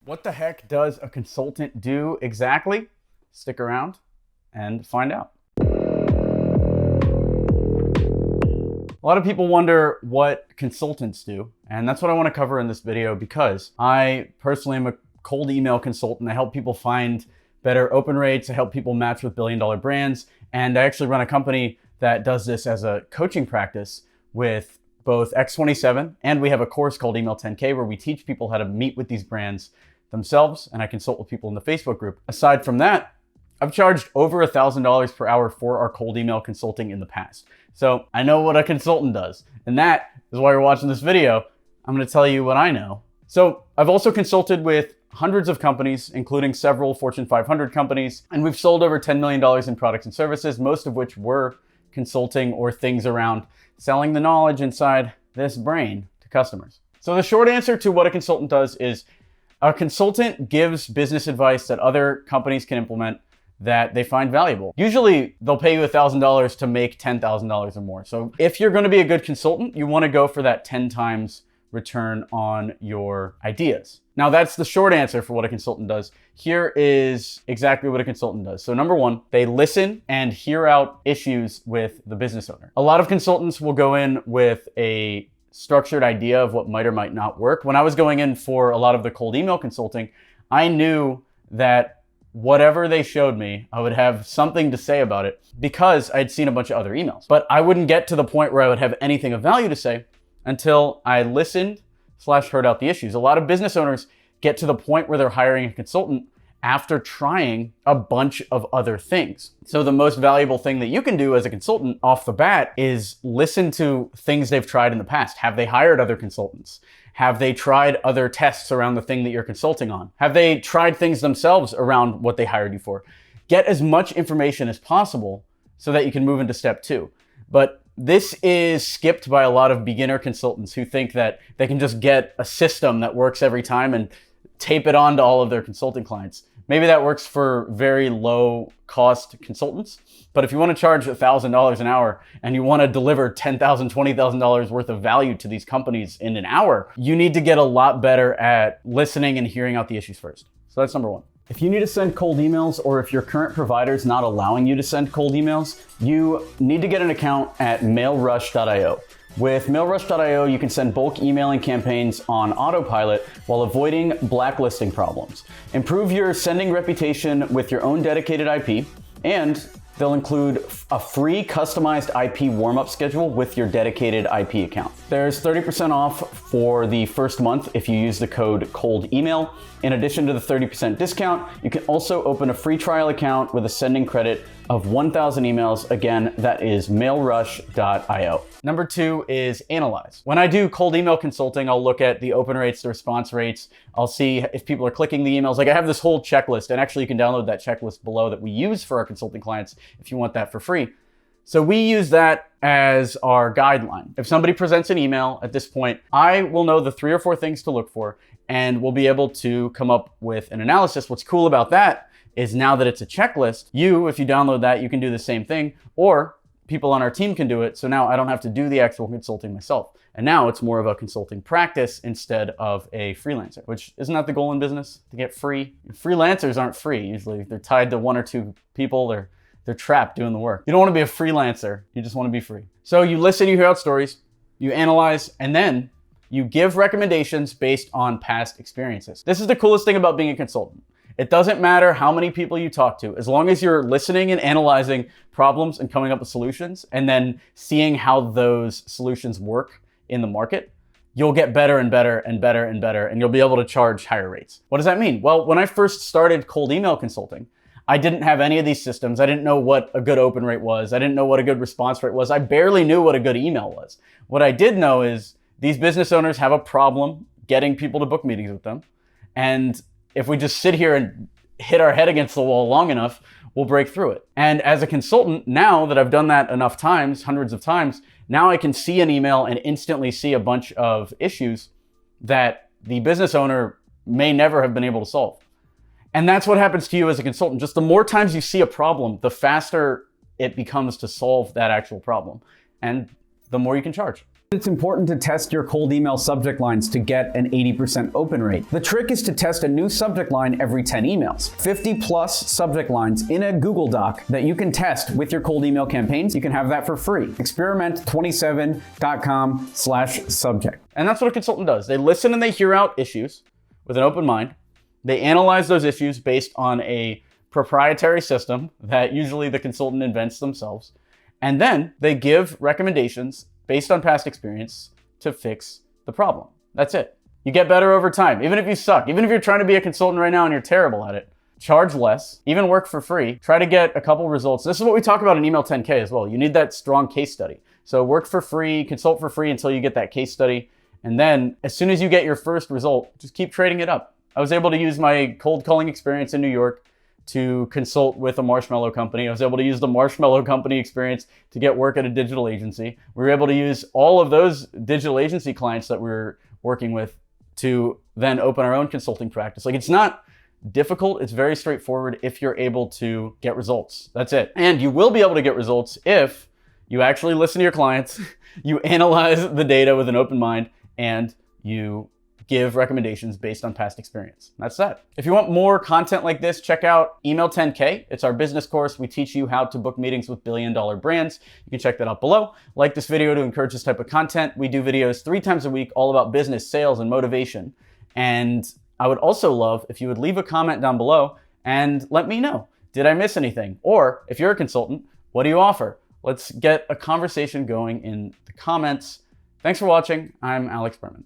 What the heck does a consultant do exactly? Stick around and find out. A lot of people wonder what consultants do, and that's what I want to cover in this video because I personally am a cold email consultant. I help people find better open rates. I help people match with billion-dollar brands, and I actually run a company that does this as a coaching practice with both X27, and we have a course called Email 10K where we teach people how to meet with these brands themselves, and I consult with people in the Facebook group. Aside from that, I've charged over $1,000 per hour for our cold email consulting in the past. So I know what a consultant does, and that is why you're watching this video. I'm going to tell you what I know. So I've also consulted with hundreds of companies, including several Fortune 500 companies, and we've sold over $10 million in products and services, most of which were consulting or things around selling the knowledge inside this brain to customers. So the short answer to what a consultant does is a consultant gives business advice that other companies can implement that they find valuable. Usually they'll pay you $1,000 to make $10,000 or more. So if you're going to be a good consultant, you want to go for that 10 times return on your ideas. Now that's the short answer for what a consultant does. Here is exactly what a consultant does. So number one, they listen and hear out issues with the business owner. A lot of consultants will go in with a structured idea of what might or might not work. When I was going in for a lot of the cold email consulting, I knew that whatever they showed me, I would have something to say about it because I'd seen a bunch of other emails. But I wouldn't get to the point where I would have anything of value to say until I listened/heard out the issues. A lot of business owners get to the point where they're hiring a consultant after trying a bunch of other things. So the most valuable thing that you can do as a consultant off the bat is listen to things they've tried in the past. Have they hired other consultants? Have they tried other tests around the thing that you're consulting on? Have they tried things themselves around what they hired you for? Get as much information as possible so that you can move into step two. But this is skipped by a lot of beginner consultants who think that they can just get a system that works every time and tape it on to all of their consulting clients. Maybe that works for very low cost consultants, but if you want to charge $1,000 an hour and you want to deliver $10,000, $20,000 worth of value to these companies in an hour, you need to get a lot better at listening and hearing out the issues first. So that's number one. If you need to send cold emails, or if your current provider is not allowing you to send cold emails, you need to get an account at mailrush.io. With mailrush.io, you can send bulk emailing campaigns on autopilot while avoiding blacklisting problems. Improve your sending reputation with your own dedicated IP, and they'll include a free customized IP warm-up schedule with your dedicated IP account. There's 30% off for the first month if you use the code COLDEMAIL. In addition to the 30% discount, you can also open a free trial account with a sending credit of 1,000 emails. Again, that is mailrush.io. Number two is analyze. When I do cold email consulting, I'll look at the open rates, the response rates. I'll see if people are clicking the emails. Like I have this whole checklist, and actually you can download that checklist below that we use for our consulting clients if you want that for free. So we use that as our guideline. If somebody presents an email at this point, I will know the 3 or 4 things to look for, and we'll be able to come up with an analysis. What's cool about that is now that it's a checklist, if you download that, you can do the same thing, or people on our team can do it. So now I don't have to do the actual consulting myself. And now it's more of a consulting practice instead of a freelancer, which isn't that the goal in business, to get free? Freelancers aren't free. Usually they're tied to 1 or 2 people. They're trapped doing the work. You don't want to be a freelancer. You just want to be free. So you listen, you hear out stories, you analyze, and then you give recommendations based on past experiences. This is the coolest thing about being a consultant. It doesn't matter how many people you talk to, as long as you're listening and analyzing problems and coming up with solutions, and then seeing how those solutions work in the market, you'll get better and better and better and better, and you'll be able to charge higher rates. What does that mean? Well, when I first started cold email consulting, I didn't have any of these systems. I didn't know what a good open rate was. I didn't know what a good response rate was. I barely knew what a good email was. What I did know is these business owners have a problem getting people to book meetings with them. And if we just sit here and hit our head against the wall long enough, we'll break through it. And as a consultant, now that I've done that enough times, hundreds of times, now I can see an email and instantly see a bunch of issues that the business owner may never have been able to solve. And that's what happens to you as a consultant. Just the more times you see a problem, the faster it becomes to solve that actual problem, and the more you can charge. It's important to test your cold email subject lines to get an 80% open rate. The trick is to test a new subject line every 10 emails. 50 plus subject lines in a Google Doc that you can test with your cold email campaigns. You can have that for free. Experiment27.com/subject. And that's what a consultant does. They listen and they hear out issues with an open mind. They analyze those issues based on a proprietary system that usually the consultant invents themselves. And then they give recommendations based on past experience to fix the problem. That's it. You get better over time. Even if you suck, even if you're trying to be a consultant right now and you're terrible at it, charge less, even work for free. Try to get a couple results. This is what we talk about in Email 10K as well. You need that strong case study. So work for free, consult for free until you get that case study. And then as soon as you get your first result, just keep trading it up. I was able to use my cold calling experience in New York to consult with a marshmallow company. I was able to use the marshmallow company experience to get work at a digital agency. We were able to use all of those digital agency clients that we're working with to then open our own consulting practice. Like, it's not difficult. It's very straightforward if you're able to get results. That's it. And you will be able to get results if you actually listen to your clients, you analyze the data with an open mind, and you give recommendations based on past experience. That's that. If you want more content like this, check out Email 10K. It's our business course. We teach you how to book meetings with billion-dollar brands. You can check that out below. Like this video to encourage this type of content. We do videos 3 times a week all about business, sales, and motivation. And I would also love if you would leave a comment down below and let me know, did I miss anything? Or if you're a consultant, what do you offer? Let's get a conversation going in the comments. Thanks for watching. I'm Alex Berman.